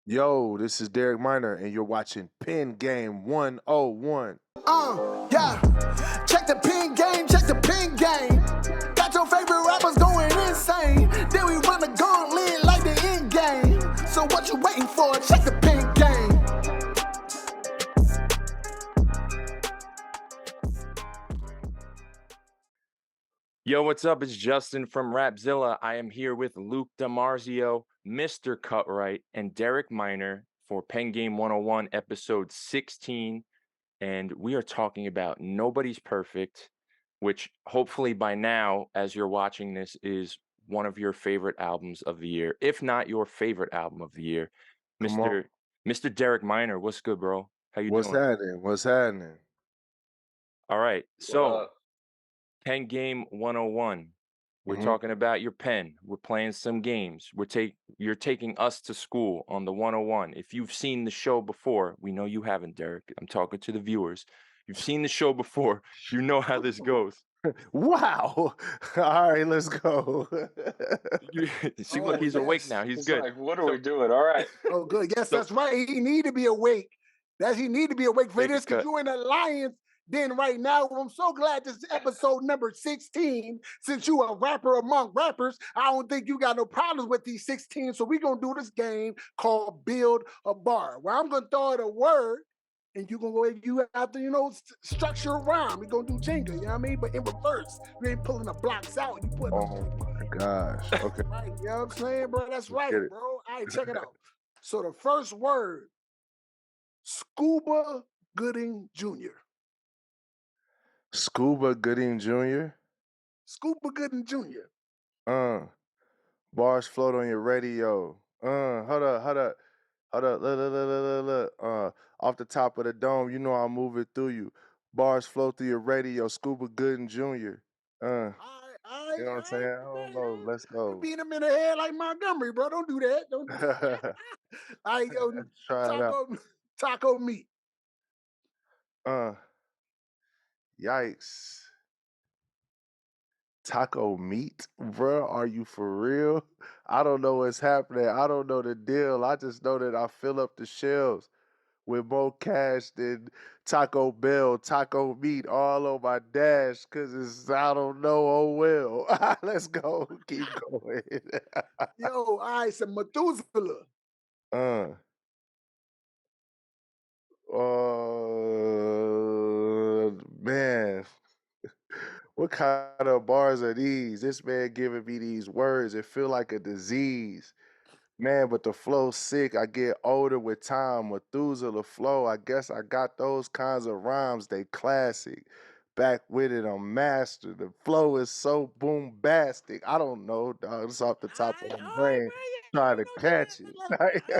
Yo, this is Derek Miner, and you're watching Pin Game 101. Yeah. Check the pin game, check the pin game. Got your favorite rappers going insane. Then we run the gauntlet like the end game. So what you waiting for? Check the pin game. Yo, what's up? It's Justin from Rapzilla. I am here with Luc DiMarzio, Mr. Cutright, and Derek Miner for Pen Game 101, episode 16. And we are talking about Nobody's Perfect, which hopefully by now, as you're watching this, is one of your favorite albums of the year, if not your favorite album of the year. Come on. Mr. Derek Miner, what's good, bro? How you What's doing? happening? What's happening? All right. What So, up? Pen Game 101. We're Mhm. talking about your pen. We're playing some games. You're taking us to school on the 101. If you've seen the show before, we know you haven't, Derek. I'm talking to the viewers. You've seen the show before. You know how this goes. Wow. All right, let's go. See, Oh, look, he's awake yes. now. He's It's good. like, what are So- we doing? All right. Oh, good. Yes, So- that's right. He need to be awake. He need to be awake for Take a this because cut. you're in Alliance. Then right now, I'm so glad this is episode number 16. Since you a rapper among rappers, I don't think you got no problems with these 16. So we're gonna do this game called Build a Bar, where I'm gonna throw out a word and you're gonna go ahead, you have to, structure a rhyme. We're gonna do Jenga, you know what I mean? But in reverse. You ain't pulling the blocks out, you putting Oh my gosh. Okay. right, you know what I'm saying, bro? That's right, Get it. bro. All right, check it out. So the first word, Scuba Gooding Jr. Scuba Gooding Jr. Scuba Gooding Jr. Bars float on your radio. Hold up. Look. Off the top of the dome, you know I'll move it through you. Bars flow through your radio. Scuba Gooding Jr. All right, You know what I'm saying? I don't know. Let's You go. beat him in the head like Montgomery, bro. Don't do that. Don't do that. All right, yo, Let's try it out. taco meat. Yikes. Taco meat, bro? Are you for real? I don't know what's happening. I don't know the deal. I just know that I fill up the shelves with more cash than Taco Bell, taco meat all on my dash because it's, I don't know, oh well. Let's go. Keep going. Yo, all right, some Methuselah. Man. What kind of bars are these? This man giving me these words. It feel like a disease. Man, but the flow's sick. I get older with time. Methuselah flow. I guess I got those kinds of rhymes. They classic. Back with it, I'm master. The flow is so boombastic. I don't know, dog. It's off the top of my brain. Trying to catch it.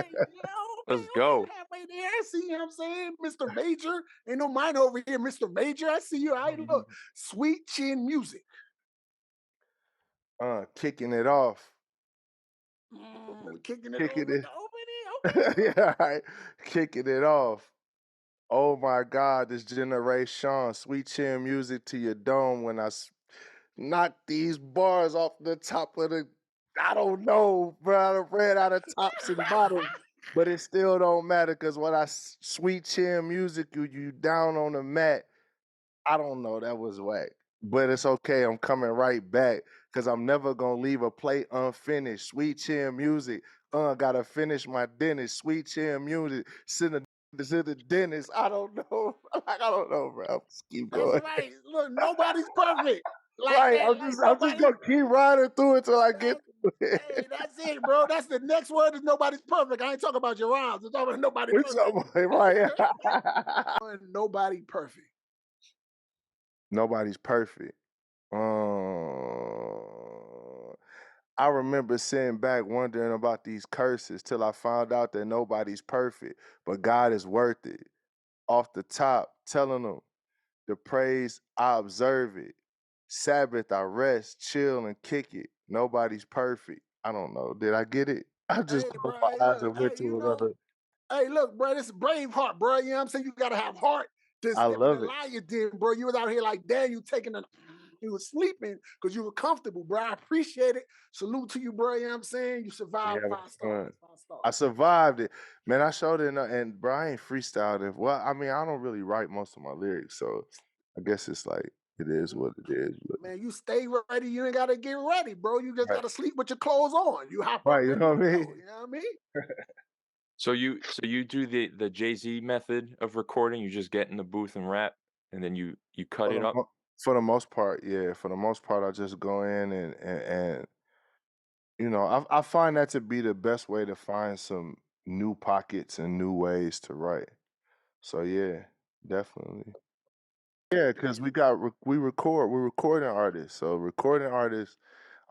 Let's go. Halfway there. I see you know what I'm saying? Mr. Major. Ain't no minor over here, Mr. Major. I see you. All right, look. Sweet Chin Music. Kicking it off. Kicking it Kicking over it. the opening. Yeah, all right. Kicking it off. Oh my God, this generation. Sweet Chin Music to your dome when I knock these bars off the top of the. I don't know, bro. I done ran out of tops and bottoms, but it still don't matter because when I Sweet Chin Music, you down on the mat. I don't know. That was whack. But it's okay. I'm coming right back because I'm never going to leave a plate unfinished. Sweet Chin Music. Got to finish my dentist. Sweet Chin Music. Send to the dentist. I don't know. I don't know, bro. Just keep going. That's right. Look, nobody's perfect. Like Right. that, I'm like just nobody- going to keep riding through it till I get to it. Hey, that's it, bro. That's the next word is nobody's perfect. I ain't talking about your rhymes. I'm talking about nobody We're perfect. talking- right. Nobody perfect. Nobody's perfect. I remember sitting back wondering about these curses till I found out that nobody's perfect, but God is worth it. Off the top, telling them the praise, I observe it. Sabbath, I rest, chill, and kick it. Nobody's perfect. I don't know. Did I get it? I just Hey, closed bro, my eyes and went to another. Hey, look, bro, this is Braveheart, bro. You know what I'm saying? You gotta have heart to I step love in the it. lion den, bro. You was out here like, damn, you taking the You were sleeping because you were comfortable, bro. I appreciate it. Salute to you, bro. You know what I'm saying? You survived Yeah, 5 stars. 5 I stars. survived it, man. I showed it, and bro, I ain't freestyled it. Well, I mean, I don't really write most of my lyrics, so I guess it's like it is what it is. But, Man, you stay ready. You ain't got to get ready, bro. You just right, got to sleep with your clothes on. You hop up, right, you ready know to what I go. mean? You know what I mean? So you do the Jay-Z method of recording. You just get in the booth and rap, and then you cut For it the up. for the most part, yeah. For the most part, I just go in and I find that to be the best way to find some new pockets and new ways to write. So yeah, definitely. Yeah, because we're recording artists. So recording artists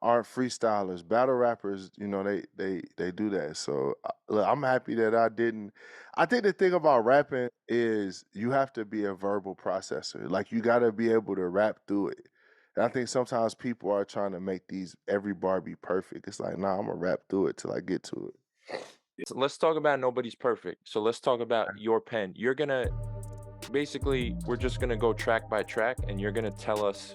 aren't freestylers. Battle rappers, they do that. So look, I'm happy that I didn't. I think the thing about rapping is you have to be a verbal processor. Like you got to be able to rap through it. And I think sometimes people are trying to make these every bar be perfect. It's like, nah, I'm gonna rap through it till I get to it. So let's talk about nobody's perfect. So let's talk about your pen. You're gonna basically we're just gonna go track by track, and you're gonna tell us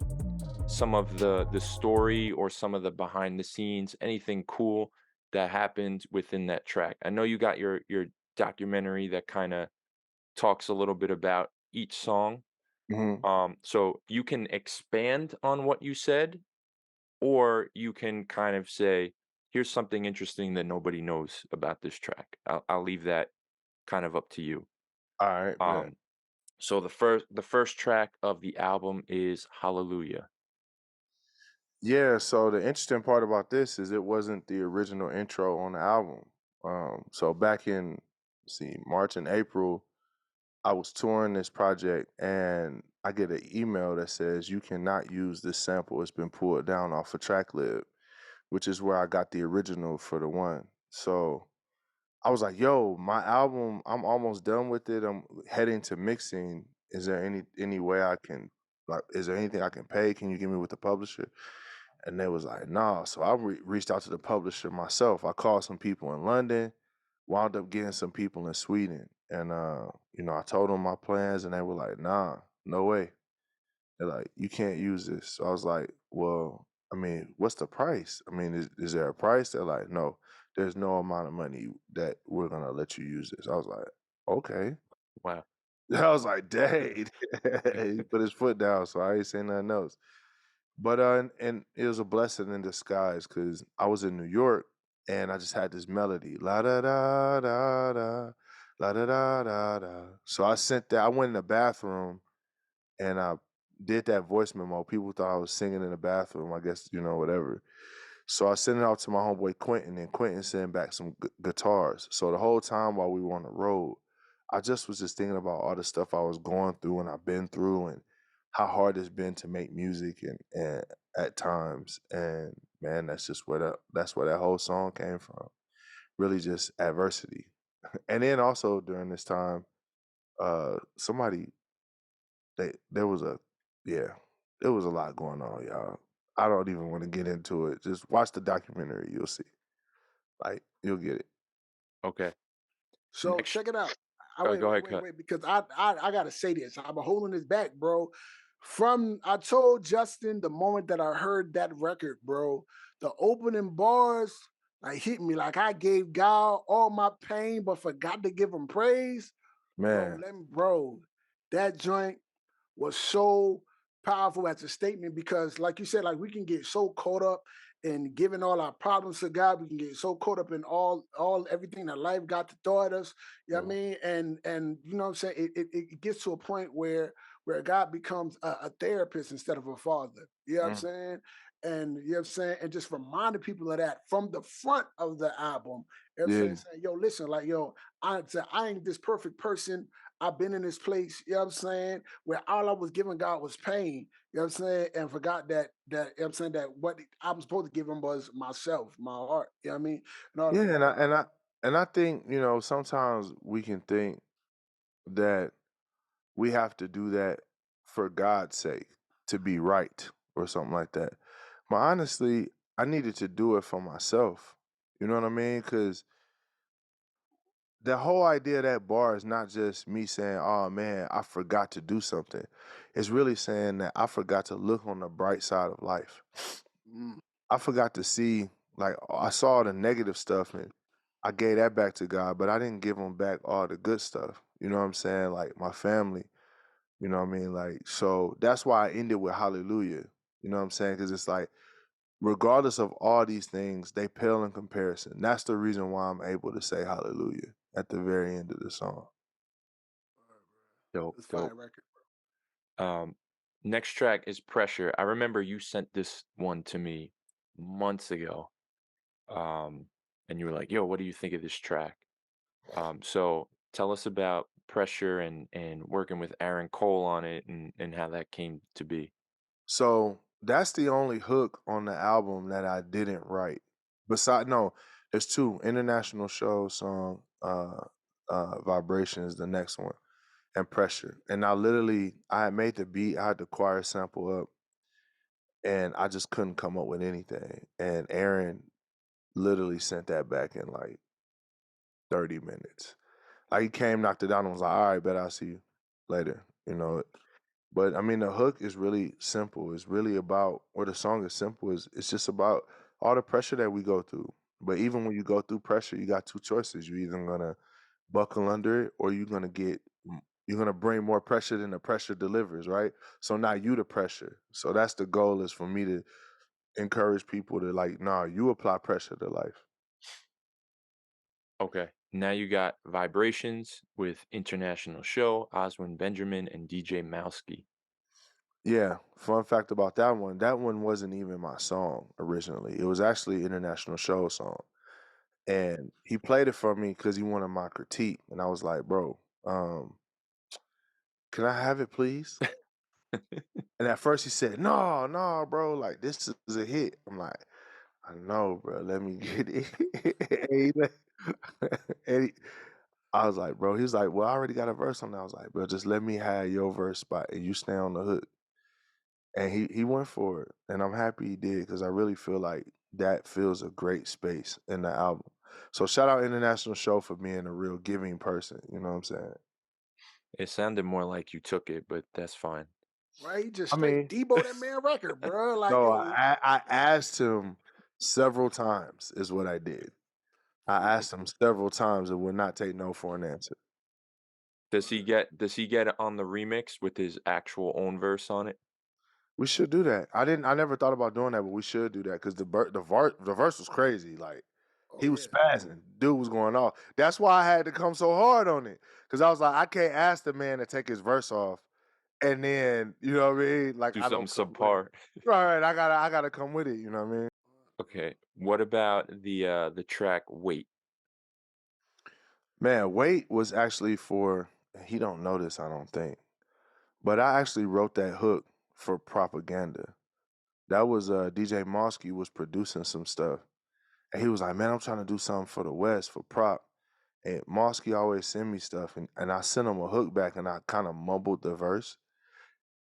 some of the story or some of the behind the scenes, anything cool that happened within that track. I know you got your documentary that kind of talks a little bit about each song. Mhm. So you can expand on what you said, or you can kind of say, here's something interesting that nobody knows about this track. I'll leave that kind of up to you. All right, bet. Um, so the first track of the album is Hallelujah. Yeah, so the interesting part about this is it wasn't the original intro on the album. So back in, see, March and April, I was touring this project and I get an email that says you cannot use this sample. It's been pulled down off of TrackLib, which is where I got the original for the one. So I was like, yo, my album, I'm almost done with it. I'm heading to mixing. Is there any way I can is there anything I can pay? Can you give me with the publisher? And they was like, nah. So I reached out to the publisher myself. I called some people in London, wound up getting some people in Sweden. And I told them my plans and they were like, nah, no way. They're like, you can't use this. So I was like, well, I mean, what's the price? I mean, is there a price? They're like, no, there's no amount of money that we're gonna let you use this. I was like, okay. Wow. I was like, dang. He put his foot down, so I ain't saying nothing else. But and it was a blessing in disguise because I was in New York and I just had this melody, la da da da da, la da da da da. So I sent that. I went in the bathroom and I did that voice memo. People thought I was singing in the bathroom. I guess whatever. So I sent it out to my homeboy Quentin, and Quentin sent back some guitars. So the whole time while we were on the road, I just was just thinking about all the stuff I was going through and I've been through, and how hard it's been to make music and at times. And man, that's where that whole song came from. Really, just adversity. And then also during this time, somebody there was a yeah, there was a lot going on, y'all. I don't even want to get into it. Just watch the documentary, you'll see. Like you'll get it. Okay. So Next. check it out. I Go ahead, cut. wait, because I gotta say this. I've been holding this back, bro. I told Justin the moment that I heard that record, bro, the opening bars like hit me like I gave God all my pain, but forgot to give him praise. Bro, Man, that joint was so powerful as a statement because, like you said, like we can get so caught up in giving all our problems to God. We can get so caught up in all everything that life got to throw at us. You know what I mean? And you know what I'm saying? It gets to a point where God becomes a therapist instead of a father. You know what I'm mm, saying? And you know what I'm saying? And just reminding people of that from the front of the album. You know what I'm saying? yeah, Saying, yo, listen, like, yo, I ain't this perfect person. I've been in this place, you know what I'm saying, where all I was giving God was pain, you know what I'm saying, and forgot that you know what I'm saying that what I was supposed to give him was myself, my heart, you know what I mean? And all yeah, that. and I think sometimes we can think that we have to do that for God's sake to be right or something like that. But honestly, I needed to do it for myself. You know what I mean? Because the whole idea of that bar is not just me saying, "Oh man, I forgot to do something." It's really saying that I forgot to look on the bright side of life. Mm. I forgot to see, like, I saw the negative stuff and I gave that back to God, but I didn't give him back all the good stuff. You know what I'm saying? Like my family, you know what I mean? Like, so that's why I ended with hallelujah. You know what I'm saying? Because it's like, regardless of all these things, they pale in comparison. That's the reason why I'm able to say hallelujah at the very end of the song. Dope, It's dope. fire record. Next track is Pressure. I remember you sent this one to me months ago. And you were like, "Yo, what do you think of this track?" So tell us about Pressure and working with Aaron Cole on it and how that came to be. So that's the only hook on the album that I didn't write. No, there's two. International Show song, Vibration is the next one, and Pressure. And I had made the beat, I had the choir sample up, and I just couldn't come up with anything. And Aaron literally sent that back in like 30 minutes. Like he came, knocked it out, and was like, "All right, bet I'll see you later." You know. But I mean, the hook is really simple. It's really about, or the song is simple. It's just about all the pressure that we go through. But even when you go through pressure, you got two choices. You're either gonna buckle under it, or you're gonna bring more pressure than the pressure delivers, right? So now you the pressure. So that's the goal, is for me to encourage people to, like, nah, you apply pressure to life. Okay. Now you got Vibrations with International Show, Oswin Benjamin, and DJ Mowski. Yeah, fun fact about that one. That one wasn't even my song originally. It was actually International Show song. And he played it for me because he wanted my critique. And I was like, "Bro, can I have it, please?" And at first he said, "No, no, bro, like this is a hit." I'm like, "I know, bro, let me get it." And and I was like, "Bro," he was like, "Well, I already got a verse on that." I was like, "Bro, just let me have your verse spot and you stay on the hook." And he went for it. And I'm happy he did, because I really feel like that fills a great space in the album. So shout out International Show for being a real giving person. You know what I'm saying? It sounded more like you took it, but that's fine. Right? He just I straight mean, Debo that man record, bro. Like, no, yo, I asked him several times, is what I did. I asked him several times and would not take no for an answer. Does he get it on the remix with his actual own verse on it? We should do that. I never thought about doing that, but we should do that, because the verse was crazy. Like, oh he was yeah. spazzing. Dude was going off. That's why I had to come so hard on it, because I was like, I can't ask the man to take his verse off and then, you know what I mean? Like, Do I something don't come with it. subpar. Right, I gotta come with it. You know what I mean? Okay. What about the track Wait? Man, Wait was actually for, he don't know this, I don't think, but I actually wrote that hook for Propaganda. That was DJ Mosky was producing some stuff. And he was like, "Man, I'm trying to do something for the West for Prop." And Mosky always send me stuff, and I sent him a hook back, and I kind of mumbled the verse.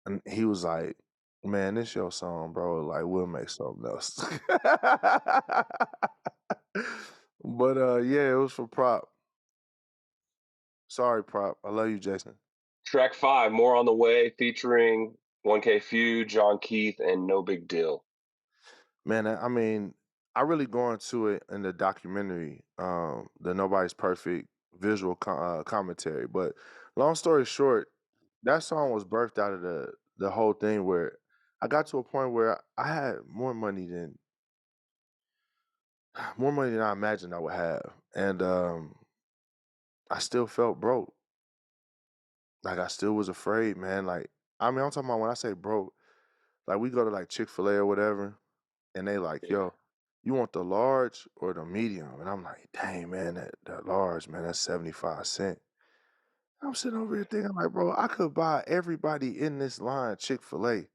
And he was like, "Man, this your song, bro. Like, we'll make something else." But yeah, it was for Prop. Sorry, Prop. I love you, Jason. Track 5, More on the Way, featuring 1K Feud, John Keith, and No Big Deal. Man, I mean, I really go into it in the documentary, the Nobody's Perfect visual commentary. But long story short, that song was birthed out of the whole thing, where I got to a point where I had more money than I imagined I would have, and I still felt broke. Like, I still was afraid, man. Like, I mean, I'm talking about, when I say broke, like, we go to like Chick-fil-A or whatever, and they like, Yeah. "Yo, you want the large or the medium?" And I'm like, "Dang, man, that large, man, that's 75 cents." I'm sitting over here thinking, like, bro, I could buy everybody in this line Chick-fil-A.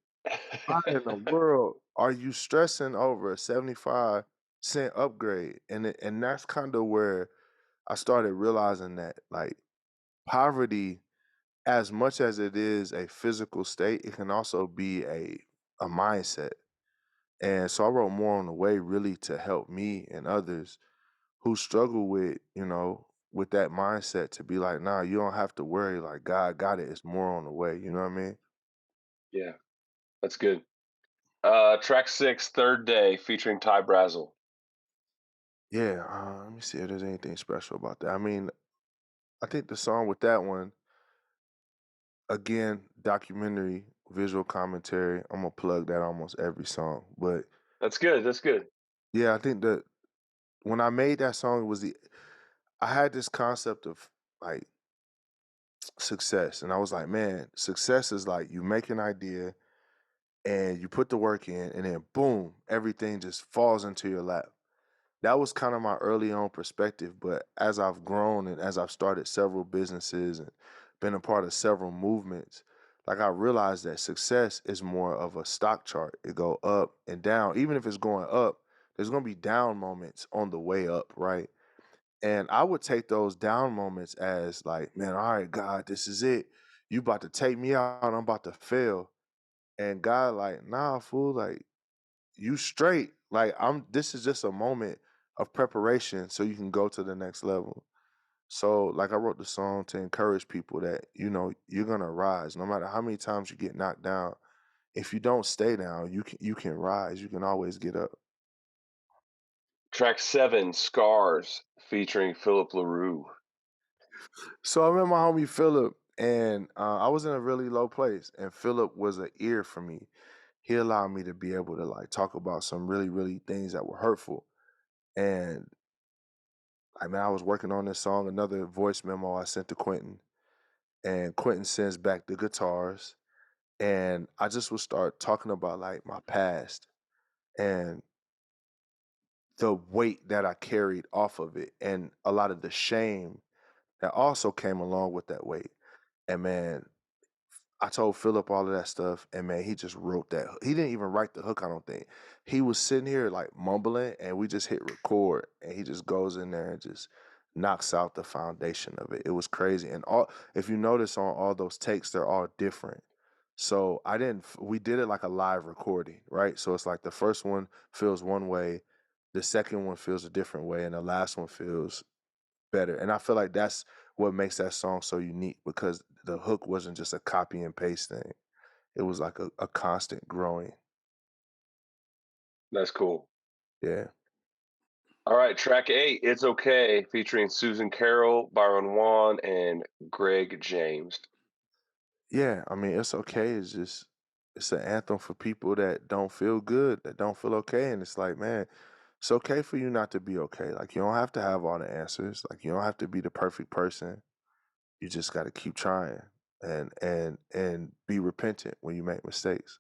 Why in the world are you stressing over a 75-cent upgrade? And that's kind of where I started realizing that, like, poverty, as much as it is a physical state, it can also be a mindset. And so I wrote More on the Way really to help me and others who struggle with, with that mindset to be like, nah, you don't have to worry. Like God got it. It's more on the way. You know what I mean? Yeah, that's good. Track 6, Third Day, featuring Ty Brazzle. Yeah. Let me see if there's anything special about that. I mean, I think the song with that one, again, documentary, visual commentary. I'm gonna plug that almost every song. But That's good. That's good. yeah, I think that when I made that song, it was I had this concept of like success, and I was like, man, success is like you make an idea and you put the work in, and then boom, everything just falls into your lap. That was kind of my early on perspective, but as I've grown and as I've started several businesses and been a part of several movements, like I realized that success is more of a stock chart. It go up and down. Even if it's going up, there's going to be down moments on the way up, right? And I would take those down moments as like, man, all right, God, this is it. You about to take me out, I'm about to fail. And God like, nah, fool, like you straight. Like this is just a moment of preparation so you can go to the next level. So like I wrote the song to encourage people that, you're gonna rise. No matter how many times you get knocked down, if you don't stay down, you can rise. You can always get up. Track 7, Scars, featuring Philip LaRue. So I met my homie Philip, and I was in a really low place, and Philip was an ear for me. He allowed me to be able to like talk about some really, really things that were hurtful. And I was working on this song, another voice memo I sent to Quentin, and Quentin sends back the guitars, and I just would start talking about like my past and the weight that I carried off of it, and a lot of the shame that also came along with that weight. And man, I told Philip all of that stuff, and man, he just wrote that. He didn't even write the hook, I don't think. He was sitting here like mumbling, and we just hit record, and he just goes in there and just knocks out the foundation of it. It was crazy. And if you notice on all those takes, they're all different. So we did it like a live recording, right? So it's like the first one feels one way, the second one feels a different way, and the last one feels better. And I feel like that's what makes that song so unique, because the hook wasn't just a copy and paste thing. It was like a constant growing. That's cool. Yeah. All right, track 8, It's Okay, featuring Susan Carroll, Byron Wan, and Greg James. Yeah. I mean, it's okay. It's an anthem for people that don't feel good, that don't feel okay. And it's like, man, it's okay for you not to be okay. Like you don't have to have all the answers. Like you don't have to be the perfect person. You just gotta keep trying and be repentant when you make mistakes.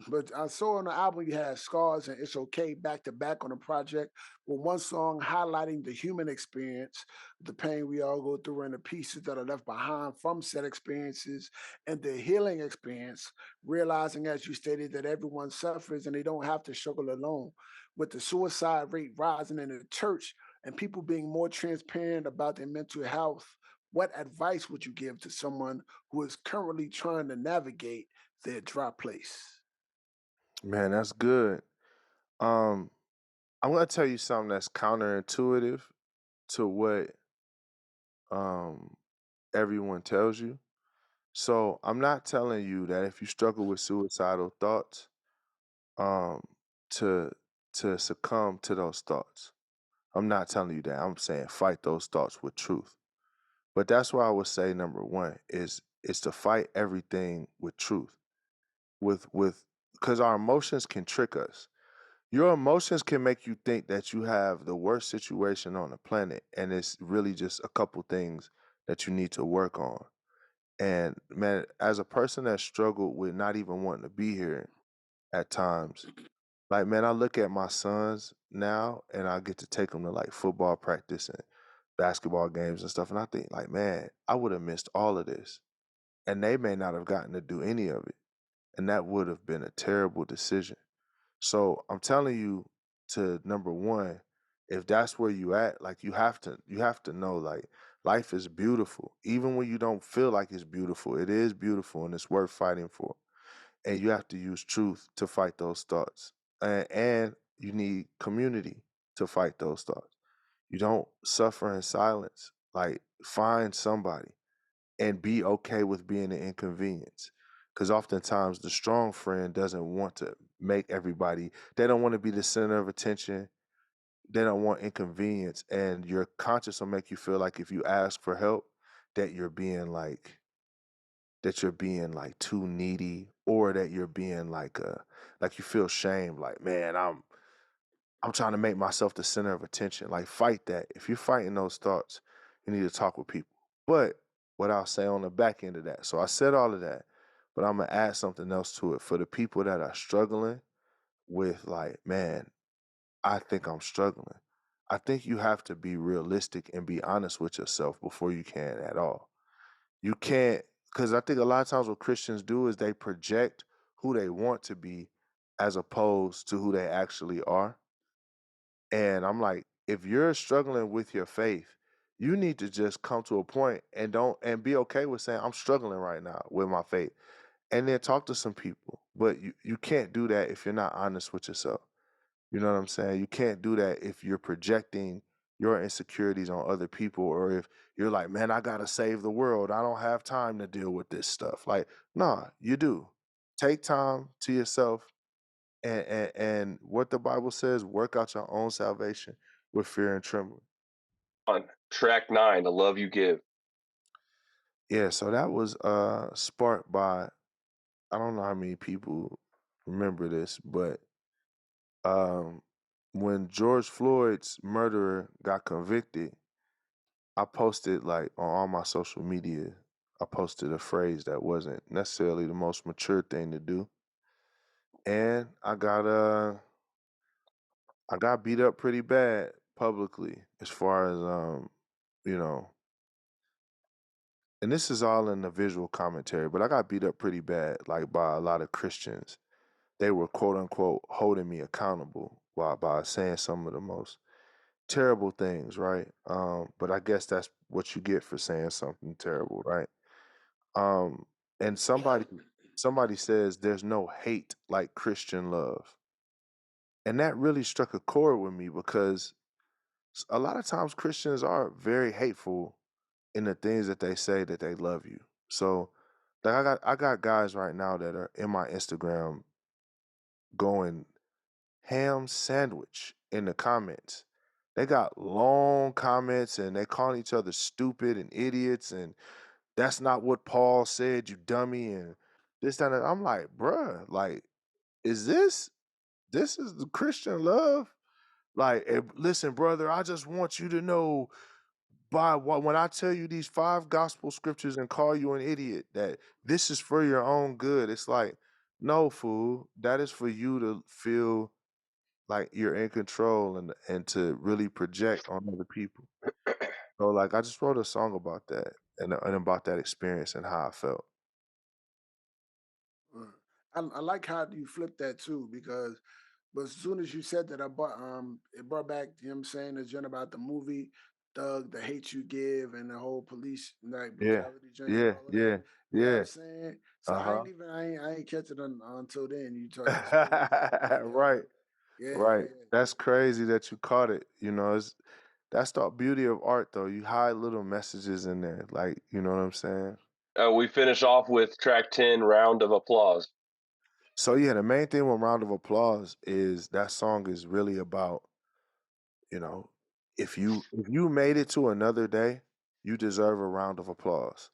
But I saw on the album you had Scars and It's Okay back to back on the project, with one song highlighting the human experience, the pain we all go through, and the pieces that are left behind from said experiences, and the healing experience, realizing, as you stated, that everyone suffers and they don't have to struggle alone. With the suicide rate rising in the church and people being more transparent about their mental health, what advice would you give to someone who is currently trying to navigate their dry place? Man, that's good. Um, I'm gonna tell you something that's counterintuitive to what um everyone tells you. So I'm not telling you that if you struggle with suicidal thoughts, um, to succumb to those thoughts. I'm not telling you that. I'm saying fight those thoughts with truth. But that's why I would say number one is to fight everything with truth. With because our emotions can trick us. Your emotions can make you think that you have the worst situation on the planet, and it's really just a couple things that you need to work on. And man, as a person that struggled with not even wanting to be here at times, like man, I look at my sons now and I get to take them to like football practice and basketball games and stuff. And I think like, man, I would have missed all of this. And they may not have gotten to do any of it. And that would have been a terrible decision. So I'm telling you to number one, if that's where you at, like you have to know like life is beautiful. Even when you don't feel like it's beautiful, it is beautiful and it's worth fighting for. And you have to use truth to fight those thoughts. And you need community to fight those thoughts. You don't suffer in silence. Like, find somebody and be okay with being an inconvenience. Because oftentimes the strong friend doesn't want to make everybody, they don't want to be the center of attention. They don't want inconvenience. And your conscience will make you feel like if you ask for help, that you're being like too needy, or that you're being like you feel shame, like, man, I'm trying to make myself the center of attention. Like, fight that. If you're fighting those thoughts, you need to talk with people. But what I'll say on the back end of that, so I said all of that, but I'm gonna add something else to it for the people that are struggling with, like, man, I think I'm struggling. I think you have to be realistic and be honest with yourself before you can at all. You can't, because I think a lot of times what Christians do is they project who they want to be as opposed to who they actually are. And I'm like, if you're struggling with your faith, you need to just come to a point and don't and be okay with saying, I'm struggling right now with my faith. And then talk to some people. But you can't do that if you're not honest with yourself. You know what I'm saying? You can't do that if you're projecting your insecurities on other people, or if you're like, man, I gotta save the world. I don't have time to deal with this stuff. Like, nah, you do. Take time to yourself, and what the Bible says, work out your own salvation with fear and trembling. On track 9, The Love You Give. Yeah, so that was sparked by, I don't know how many people remember this, but um when George Floyd's murderer got convicted, I posted, like, on all my social media, I posted a phrase that wasn't necessarily the most mature thing to do. And I got beat up pretty bad publicly, as far as you know, and this is all in the visual commentary, but I got beat up pretty bad, like, by a lot of Christians. They were, quote unquote, holding me accountable by saying some of the most terrible things, right? But I guess that's what you get for saying something terrible, right? Um, and somebody says there's no hate like Christian love. And that really struck a chord with me, because a lot of times Christians are very hateful in the things that they say that they love you. So, like, I got guys right now that are in my Instagram going ham sandwich in the comments. They got long comments and they calling each other stupid and idiots, and that's not what Paul said, you dummy, and this, that, and that. I'm like, bruh, like, is this is the Christian love? Like, listen, brother, I just want you to know, when I tell you these 5 gospel scriptures and call you an idiot, that this is for your own good. It's like, no, fool, that is for you to feel like you're in control, and to really project on other people. So, like, I just wrote a song about that, and about that experience and how I felt. I like how you flip that too, because but as soon as you said that, it brought back him saying the joint about the movie Thug, the hate you give, and the whole police like Yeah, brutality joint and yeah, all of that. yeah, You know what I'm yeah. saying? So Uh-huh. I ain't catch it until then. You explained it to me like that. Right, Yeah, right. yeah. That's crazy that you caught it. That's the beauty of art, though. You hide little messages in there, like, you know what I'm saying? We finish off with track 10, Round of Applause. So yeah, the main thing with Round of Applause is that song is really about, you know, if you made it to another day, you deserve a round of applause.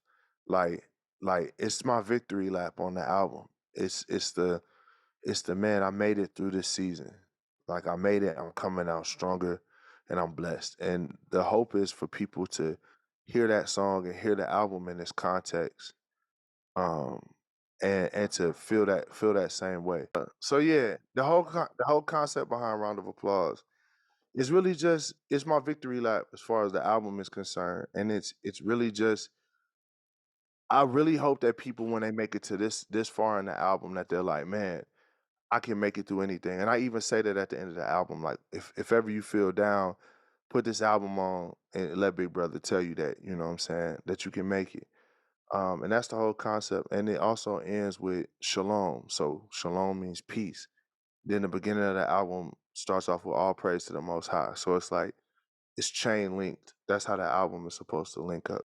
Like like it's my victory lap on the album. It's the man, I made it through this season. Like, I made it, I'm coming out stronger, and I'm blessed. And the hope is for people to hear that song and hear the album in its context, um, and to feel that same way. So yeah, the whole concept behind Round of Applause is really just, it's my victory lap as far as the album is concerned, and it's really just, I really hope that people, when they make it to this far in the album, that they're like, man, I can make it through anything. And I even say that at the end of the album, like, if ever you feel down, put this album on and let Big Brother tell you that, you know what I'm saying, that you can make it. And that's the whole concept. And it also ends with shalom. So shalom means peace. Then the beginning of the album starts off with all praise to the Most High. So it's like, it's chain linked. That's how that album is supposed to link up.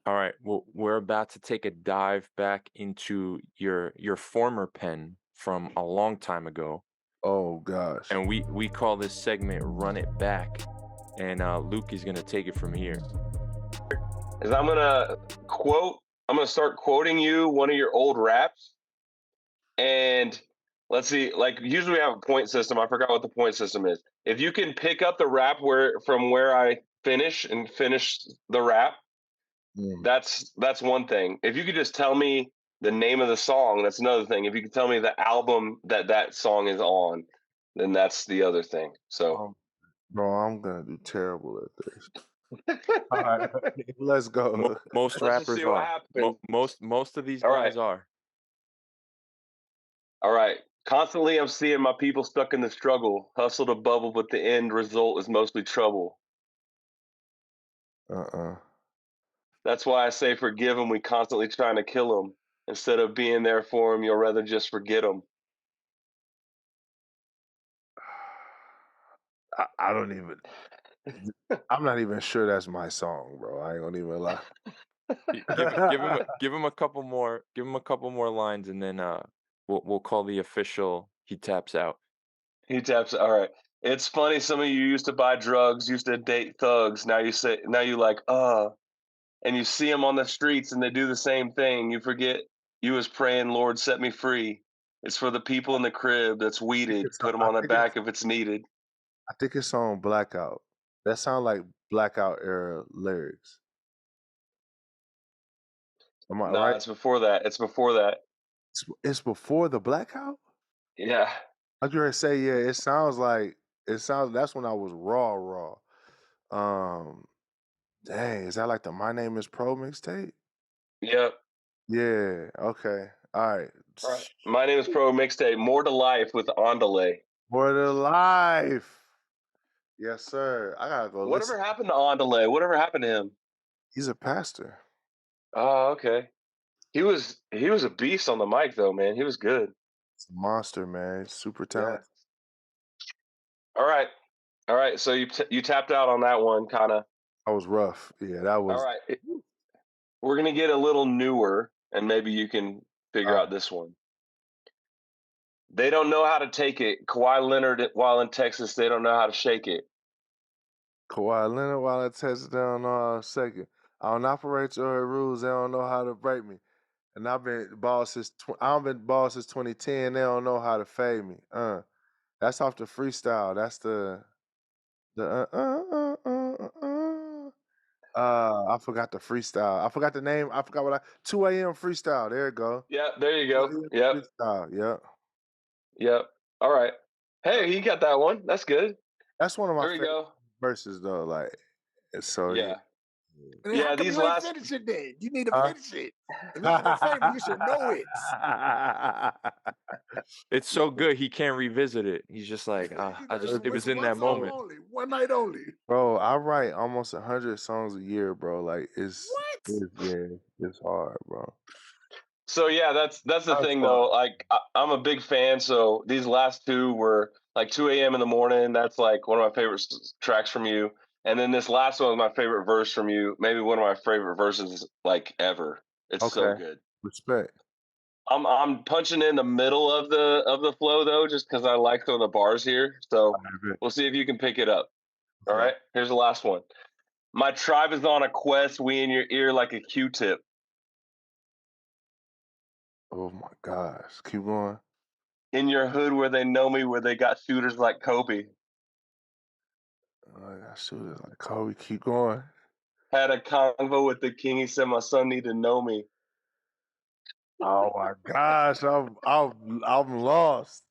All right. Well, we're about to take a dive back into your former pen from a long time ago. Oh gosh. And we call this segment Run It Back. And Luke is gonna take it from here. Is I'm gonna start quoting you one of your old raps. And let's see, like usually we have a point system. I forgot what the point system is. If you can pick up the rap from where I finish the rap, that's one thing. If you could just tell me the name of the song, that's another thing. If you could tell me the album that song is on, then that's the other thing. So, bro, I'm gonna do terrible at this. All right, let's go. Most let's rappers see what are. happens. Most of these All guys right. are. All right. Constantly I'm seeing my people stuck in the struggle, hustle to bubble, but the end result is mostly trouble. That's why I say forgive them. We constantly trying to kill them. Instead of being there for them, you'll rather just forget them. I don't even. I'm not even sure that's my song, bro. I ain't gonna even lie. give him a couple more. Give him a couple more lines, and then we'll call the official. He taps out. He taps. All right. It's funny. Some of you used to buy drugs, used to date thugs. Now you like, and you see them on the streets and they do the same thing. You forget you was praying, Lord, set me free. It's for the people in the crib that's weeded. Put them on their back if it's needed. I think it's on Blackout. That sound like Blackout era lyrics. Am I right? It's before that. It's before that. It's before the Blackout? Yeah. I was gonna say, yeah, it sounds that's when I was raw. Dang, is that like the My Name is Pro mixtape? Yep. Yeah, okay. All right. My Name is Pro mixtape. More to Life with On Delay. More to Life. Yes, sir. I gotta go. Whatever happened to On Delay? Whatever happened to him? He's a pastor. Oh, okay. He was a beast on the mic though, man. He was good. It's a monster, man. Super talented. Yeah. All right. So you tapped out on that one, kind of. That was rough. Yeah, that was. All right. We're gonna get a little newer, and maybe you can figure out this one. They don't know how to take it. Kawhi Leonard, while in Texas, they don't know how to shake it. Kawhi Leonard, while in Texas, they don't know how to shake it. I don't operate your rules. They don't know how to break me. And I've been ball since 2010. They don't know how to fade me. That's off the freestyle. That's I forgot the freestyle. I forgot the name. I forgot 2 a.m. freestyle. There you go. Yeah, there you go. Yep. Freestyle. Yep. All right. Hey, he got that one. That's good. That's one of my favorite verses, though. Like, so yeah. Yeah, how come you ain't finish it then? You need to finish it. If it's your favorite, you should know it. It's so good he can't revisit it. He's just like, it was in that moment. One night only. Bro, I write almost 100 songs a year, bro. Like it's hard, bro. So yeah, that's the thing though. Like I'm a big fan. So these last two were like 2 a.m. in the morning. That's like one of my favorite tracks from you. And then this last one was my favorite verse from you. Maybe one of my favorite verses like ever. It's so good. Respect. I'm punching in the middle of the flow though, just because I like some of the bars here. So we'll see if you can pick it up. All right, here's the last one. My tribe is on a quest. We in your ear like a Q-tip. Oh my gosh. Keep going. In your hood where they know me, where they got shooters like Kobe. I got shooters like Kobe. Keep going. Had a convo with the king. He said my son need to know me. Oh my gosh, I'm lost.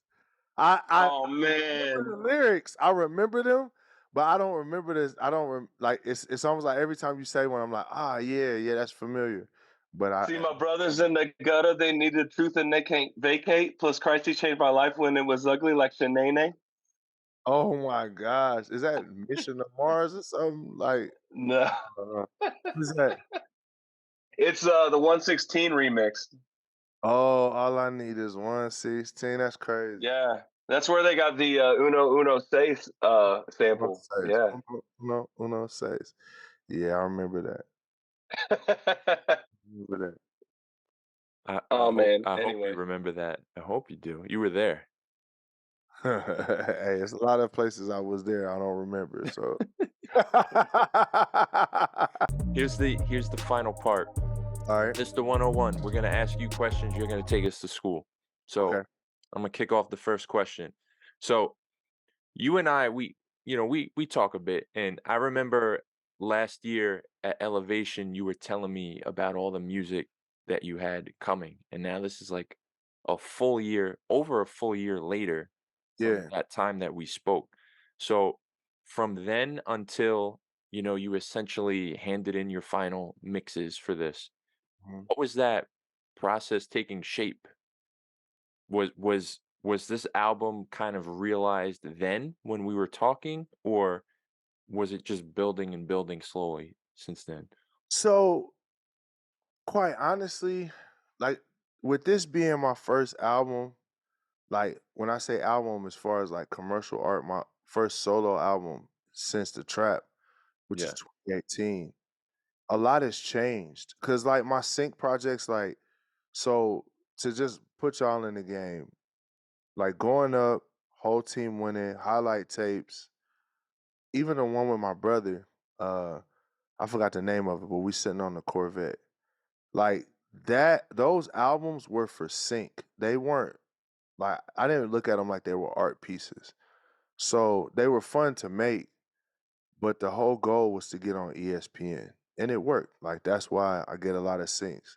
Oh man, remember the lyrics. I remember them, but I don't remember this. I don't like it's almost like every time you say one, I'm like, yeah, that's familiar. But I see my brothers in the gutter. They need the truth and they can't vacate. Plus, Christ, he changed my life when it was ugly, like Shanae. Oh my gosh, is that Mission to Mars or something? Like no, who's that? It's the 116 remix. Oh, all I need is 116. That's crazy. Yeah, That's where they got the Uno Seis Uno sample. says, Yeah. Uno says. Yeah, I remember that. Remember that. Oh man. I hope you Anyway. remember that. I hope you do. You were there. Hey, it's a lot of places I was there. I don't remember. So Here's the final part. all right. Mr. 101, we're gonna ask you questions. You're gonna take us to school. So Okay. I'm gonna kick off the first question. So you and I, we talk a bit, and I remember last year at Elevation, you were telling me about all the music that you had coming, and now this is like a full year, over a full year later from Yeah. that time that we spoke. So from then until you essentially handed in your final mixes for this, Mhm. what was that process taking shape? Was this album kind of realized then when we were talking, or was it just building and building slowly since then? So quite honestly, like with this being my first album, like when I say album as far as like commercial art, my first solo album since the trap, which is Yeah. 2018, a lot has changed. Cause like my sync projects, like so to just put y'all in the game, like growing up, whole team winning, highlight tapes, even the one with my brother, uh, I forgot the name of it, but we sitting on the Corvette. Like that, those albums were for sync. They weren't like I didn't look at them like they were art pieces. So they were fun to make, but the whole goal was to get on ESPN, and it worked. Like that's why I get a lot of syncs.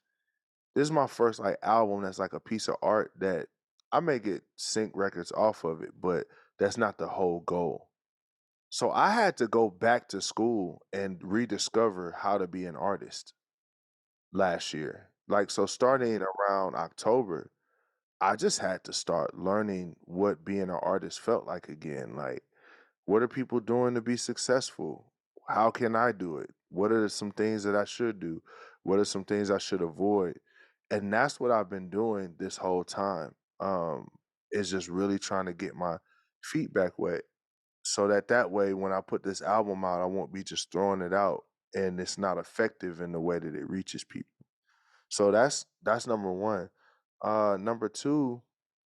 This is my first like album that's like a piece of art that I may get sync records off of it, but that's not the whole goal. So I had to go back to school and rediscover how to be an artist last year. Like so starting around October, I just had to start learning what being an artist felt like again. Like what are people doing to be successful? How can I do it? What are some things that I should do? What are some things I should avoid? And that's what I've been doing this whole time. Is just really trying to get my feet back wet so that way when I put this album out, I won't be just throwing it out and it's not effective in the way that it reaches people. So that's number one. Number two,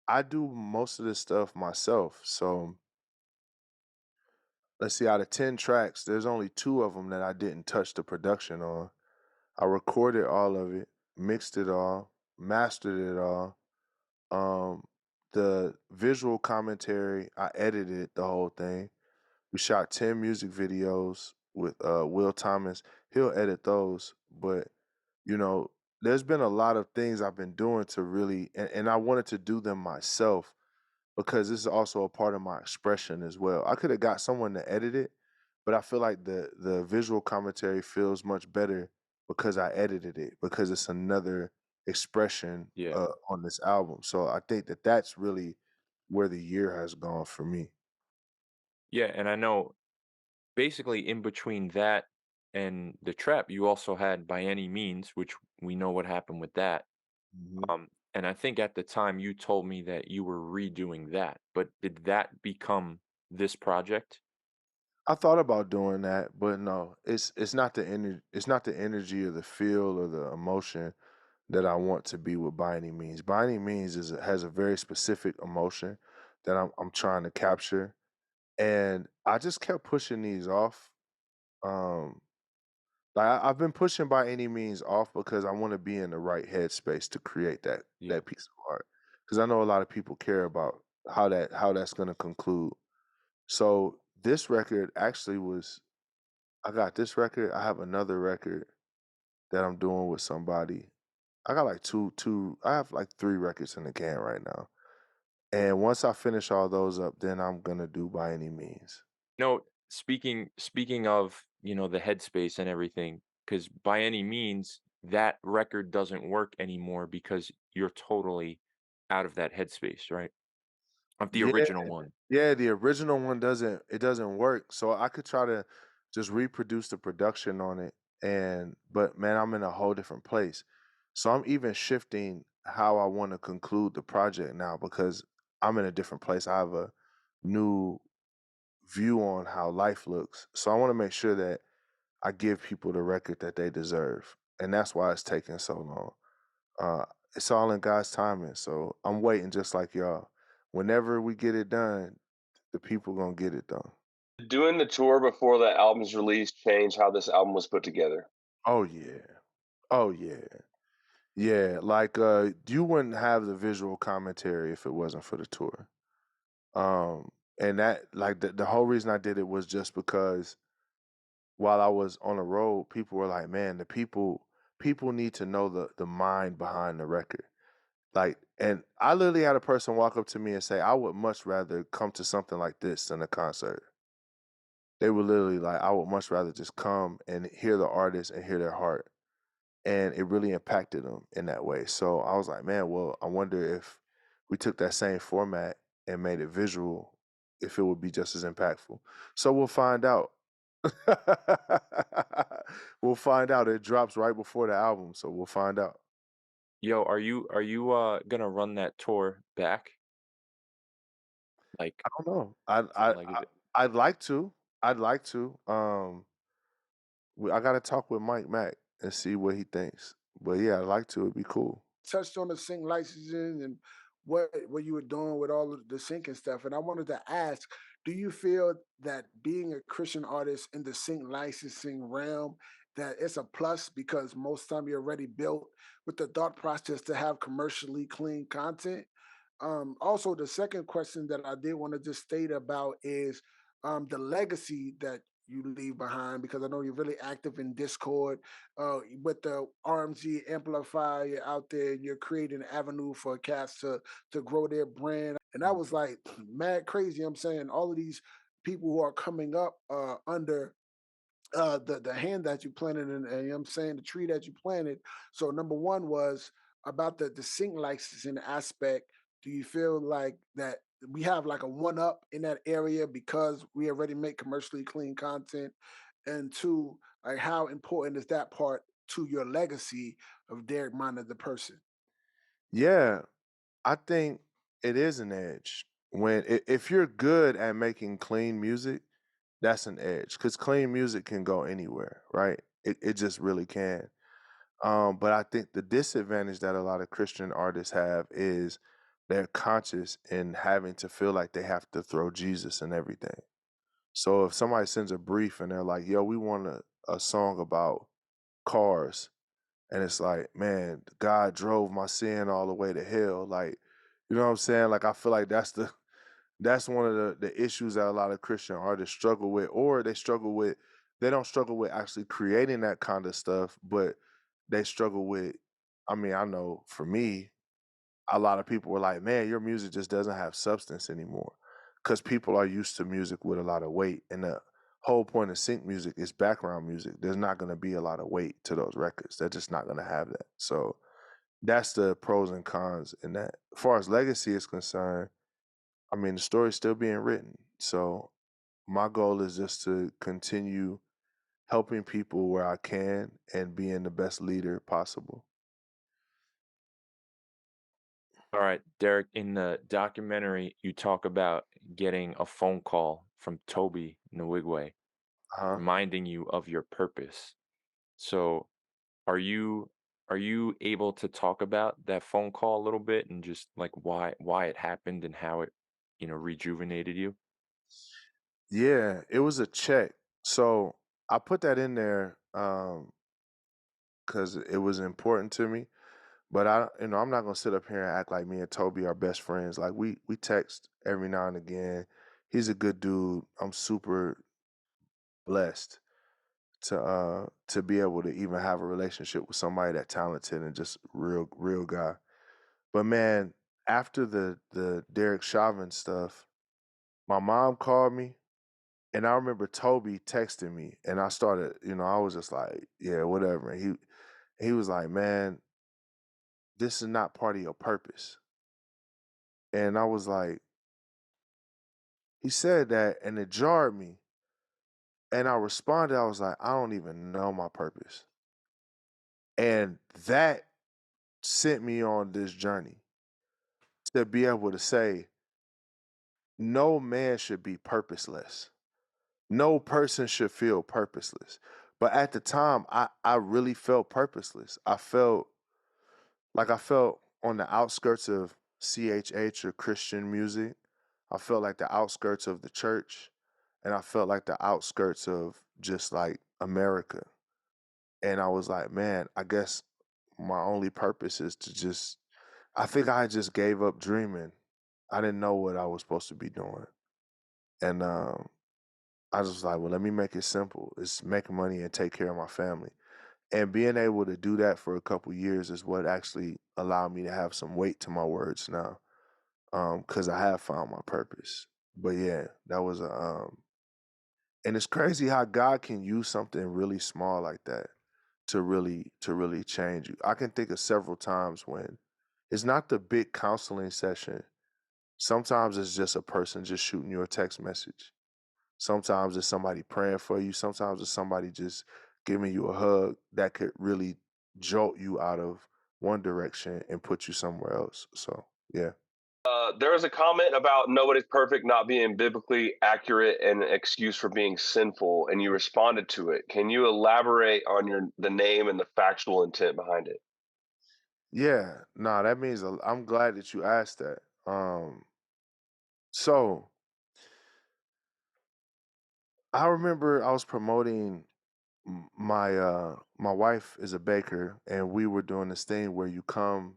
I do most of this stuff myself. So let's see, out of 10 tracks, there's only two of them that I didn't touch the production on. I recorded all of it, mixed it all, mastered it all. Um, the visual commentary, I edited the whole thing. We shot 10 music videos with Will Thomas. He'll edit those, but you know, there's been a lot of things I've been doing to really and I wanted to do them myself because this is also a part of my expression as well. I could have got someone to edit it, but I feel like the visual commentary feels much better because I edited it because it's another expression Yeah. on this album. So I think that that's really where the year has gone for me. Yeah, and I know basically in between that and the trap, you also had By Any Means, which we know what happened with that. Mhm. And I think at the time you told me that you were redoing that, but did that become this project? I thought about doing that, but no, it's not the it's not the energy or the feel or the emotion that I want to be with By Any Means. By Any Means has a very specific emotion that I'm trying to capture, and I just kept pushing these off. Um, like I've been pushing By Any Means off because I want to be in the right headspace to create Yeah. that piece of art. Because I know a lot of people care about how that's going to conclude. So this record actually was I got this record. I have another record that I'm doing with somebody. I got like I have like three records in the can right now. And once I finish all those up, then I'm gonna do By Any Means. No, speaking of, the headspace and everything, because By Any Means, that record doesn't work anymore because you're totally out of that headspace, right? Of the Yeah, original one. yeah, the original one doesn't work. So I could try to just reproduce the production on it but man, I'm in a whole different place. So I'm even shifting how I want to conclude the project now because I'm in a different place. I have a new view on how life looks. So I want to make sure that I give people the record that they deserve. And that's why it's taking so long. Uh, it's all in God's timing. So I'm waiting just like y'all. Whenever we get it done, the people gonna get it done. Doing the tour before the album's release changed how this album was put together. Oh yeah. Oh yeah. Yeah. Like you wouldn't have the visual commentary if it wasn't for the tour. And that like the whole reason I did it was just because while I was on the road, people were like, man, the people need to know the mind behind the record. Like, and I literally had a person walk up to me and say, I would much rather come to something like this than a concert. They were literally like, I would much rather just come and hear the artist and hear their heart. And it really impacted them in that way. So I was like, man, well, I wonder if we took that same format and made it visual, if it would be just as impactful. So we'll find out. We'll find out. It drops right before the album, so we'll find out. Yo, are you gonna run that tour back? Like, I don't know. like is it I'd like to. I'd like to. I got to talk with Mike Mack and see what he thinks. But yeah, I'd like to. It'd be cool. Touched on the sync licensing and what you were doing with all of the sync and stuff. And I wanted to ask, do you feel that being a Christian artist in the sync licensing realm, that it's a plus because most time you're already built with the thought process to have commercially clean content? Also, the second question that I did want to just state about is the legacy that you leave behind, because I know you're really active in Discord with the RMG amplifier out there. You're creating an avenue for cats to grow their brand, and that was like mad crazy. I'm saying all of these people who are coming up under the hand that you planted and you know what I'm saying the tree that you planted. So number one was about the sync licensing aspect. Do you feel like that we have like a one up in that area because we already make commercially clean content? And two, like how important is that part to your legacy of Derek Minor the person? Yeah, I think it is an edge. If you're good at making clean music, that's an edge because clean music can go anywhere, right? It just really can. But I think the disadvantage that a lot of Christian artists have is they're conscious in having to feel like they have to throw Jesus in everything. So if somebody sends a brief and they're like, yo, we want a song about cars, and it's like, man, God drove my sin all the way to hell. Like, you know what I'm saying? Like, I feel like that's one of the issues that a lot of Christian artists struggle with, or they don't struggle with actually creating that kind of stuff, but they struggle with, I mean, I know for me, a lot of people were like, man, your music just doesn't have substance anymore. Because people are used to music with a lot of weight. And the whole point of sync music is background music. There's not going to be a lot of weight to those records. They're just not going to have that. So that's the pros and cons in that. As far as legacy is concerned, I mean, the story's still being written. So my goal is just to continue helping people where I can and being the best leader possible. all right, Derek, in the documentary you talk about getting a phone call from Toby Nwigwe Huh? reminding you of your purpose. So are you able to talk about that phone call a little bit and just like why it happened and how it, rejuvenated you? Yeah, it was a check. So I put that in there because it was important to me. But I'm not gonna sit up here and act like me and Toby are best friends. Like we text every now and again. He's a good dude. I'm super blessed to be able to even have a relationship with somebody that talented and just real guy. But man, after the Derek Chauvin stuff, my mom called me. And I remember Toby texting me, and I started, I was just like, yeah, whatever. And he was like, man, this is not part of your purpose. And I was like, he said that, and it jarred me. And I responded, I was like, I don't even know my purpose. And that sent me on this journey to be able to say, no man should be purposeless. No person should feel purposeless. But at the time, I really felt purposeless. I felt on the outskirts of CHH or Christian music. I felt like the outskirts of the church, and I felt like the outskirts of just like America. And I was like, man, I guess my only purpose is to just, I think I just gave up dreaming. I didn't know what I was supposed to be doing. And I was like, well, let me make it simple. It's make money and take care of my family. And being able to do that for a couple years is what actually allowed me to have some weight to my words now. Because I have found my purpose. But yeah, that was and it's crazy how God can use something really small like that to really change you. I can think of several times when it's not the big counseling session. Sometimes it's just a person just shooting you a text message. Sometimes it's somebody praying for you. Sometimes it's somebody just giving you a hug that could really jolt you out of one direction and put you somewhere else. So yeah. There was a comment about nobody's perfect not being biblically accurate and an excuse for being sinful, and you responded to it. Can you elaborate on the name and the factual intent behind it? Yeah, nah, that means I'm glad that you asked that. So I remember I was promoting my wife is a baker, and we were doing this thing where you come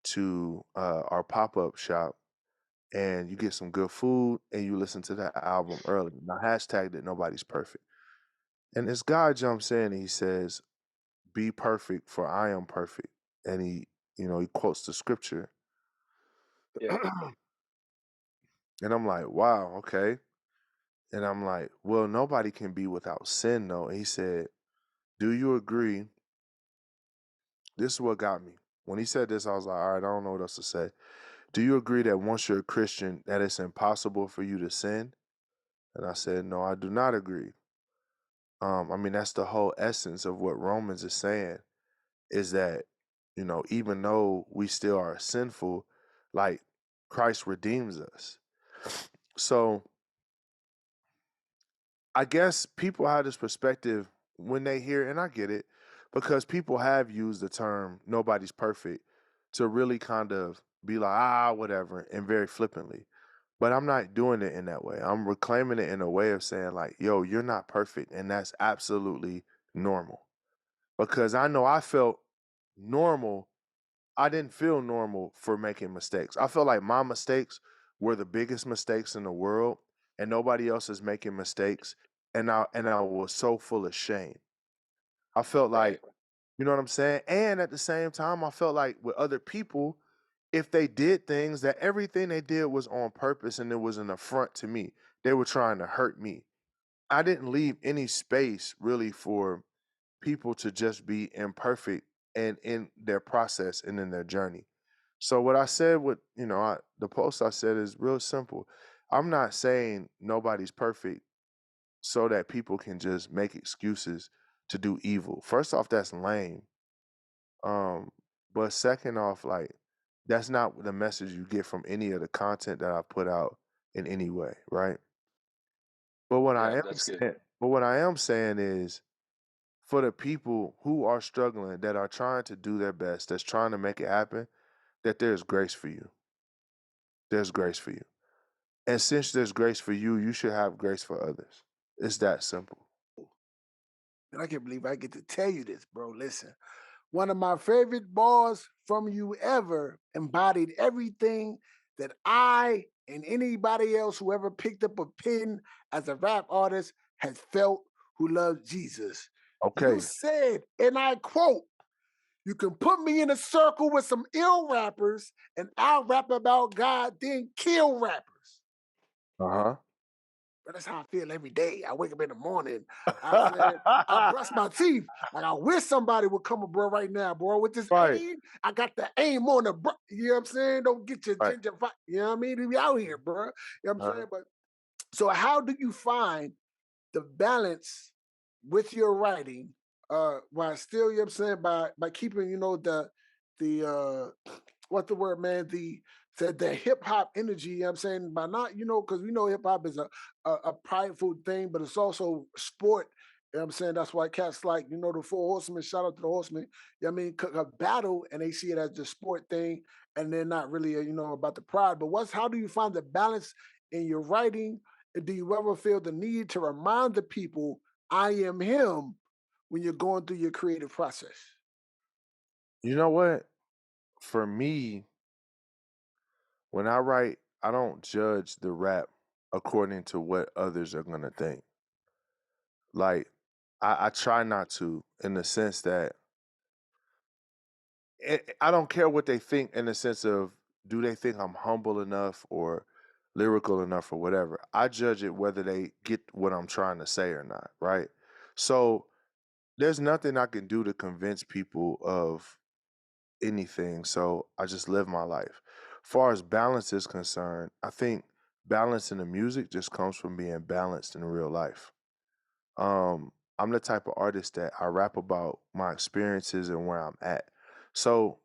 to our pop-up shop and you get some good food and you listen to that album early. Now hashtag that nobody's perfect. And this guy jumps in and he says, "Be perfect, for I am perfect." And he quotes the scripture. Yeah. And I'm like, wow, okay. And I'm like, well, nobody can be without sin, though. And he said, do you agree? This is what got me. When he said this, I was like, all right, I don't know what else to say. Do you agree that once you're a Christian, that it's impossible for you to sin? And I said, no, I do not agree. I mean, that's the whole essence of what Romans is saying, is that, even though we still are sinful, like Christ redeems us. So I guess people have this perspective when they hear, and I get it, because people have used the term nobody's perfect to really kind of be like, whatever, and very flippantly. But I'm not doing it in that way. I'm reclaiming it in a way of saying, like, yo, you're not perfect, and that's absolutely normal. Because I know I felt normal. I didn't feel normal for making mistakes. I felt like my mistakes were the biggest mistakes in the world, and nobody else is making mistakes. And I was so full of shame. I felt Right. like, you know what I'm saying? And at the same time, I felt like with other people, if they did things, that everything they did was on purpose and it was an affront to me. They were trying to hurt me. I didn't leave any space really for people to just be imperfect and in their process and in their journey. So what I said with, the post I said is real simple. I'm not saying nobody's perfect so that people can just make excuses to do evil. First off, that's lame. But second off, like, that's not the message you get from any of the content that I put out in any way, right? But what Yeah, I am that's good. saying, but what I am saying is, for the people who are struggling, that are trying to do their best, that's trying to make it happen, that there's grace for you. There's grace for you. And since there's grace for you, you should have grace for others. It's that simple. And I can't believe I get to tell you this, bro. Listen, one of my favorite bars from you ever embodied everything that I and anybody else who ever picked up a pen as a rap artist has felt who loves Jesus. You Okay. said, and I quote, "You can put me in a circle with some ill rappers and I'll rap about God, then kill rappers." Uh But that's how I feel every day. I wake up in the morning. I said, I huh. brush my teeth. Like, I wish somebody would come up, bro, right now, bro. With this Right. aim, I got the aim on the, you know what I'm saying? Don't get your Right. ginger, you know what I mean? We out here, bro. You know what I'm Uh, saying? But so how do you find the balance with your writing, while still, you know what I'm saying, by keeping, the what the word, man, said that hip hop energy, you know what I'm saying, by not, because we know hip hop is a prideful thing, but it's also sport. You know what I'm saying? That's why cats like, the Four Horsemen, shout out to the Horsemen, you know what I mean, a battle and they see it as the sport thing and they're not really, about the pride. But how do you find the balance in your writing? Do you ever feel the need to remind the people, I am him, when you're going through your creative process? You know what? For me, when I write, I don't judge the rap according to what others are gonna think. Like, I try not to, in the sense that I don't care what they think, in the sense of, do they think I'm humble enough or lyrical enough or whatever. I judge it whether they get what I'm trying to say or not, right? So there's nothing I can do to convince people of anything. So I just live my life. Far as balance is concerned, I think balance in the music just comes from being balanced in real life. I'm the type of artist that I rap about my experiences and where I'm at. So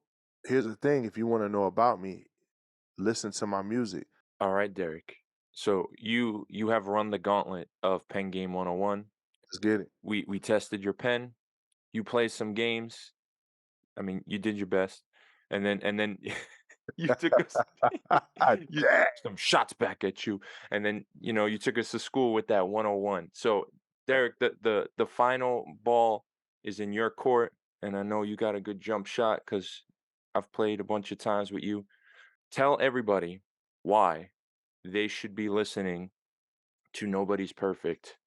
here's the thing: if you want to know about me, listen to my music. All right, Derek. So you have run the gauntlet of Pen Game 101. Let's get it. We tested your pen. You played some games. I mean, you did your best, and then you took us you Dang. some shots back at you, and then you took us to school with that 101. So Derek, the final ball is in your court, and I know you got a good jump shot because I've played a bunch of times with you. Tell everybody why they should be listening to Nobody's Perfect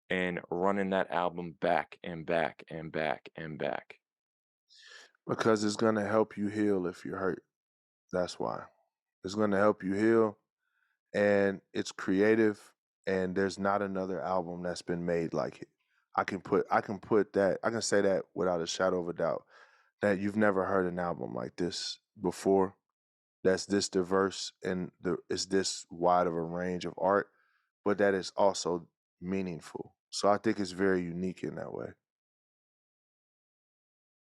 and running that album back and back and back and back. Because it's gonna help you heal if you're hurt. That's why. It's gonna help you heal, and it's creative, and there's not another album that's been made like it. I can say that without a shadow of a doubt, that you've never heard an album like this before, that's this diverse and is this wide of a range of art, but that is also meaningful. So I think it's very unique in that way.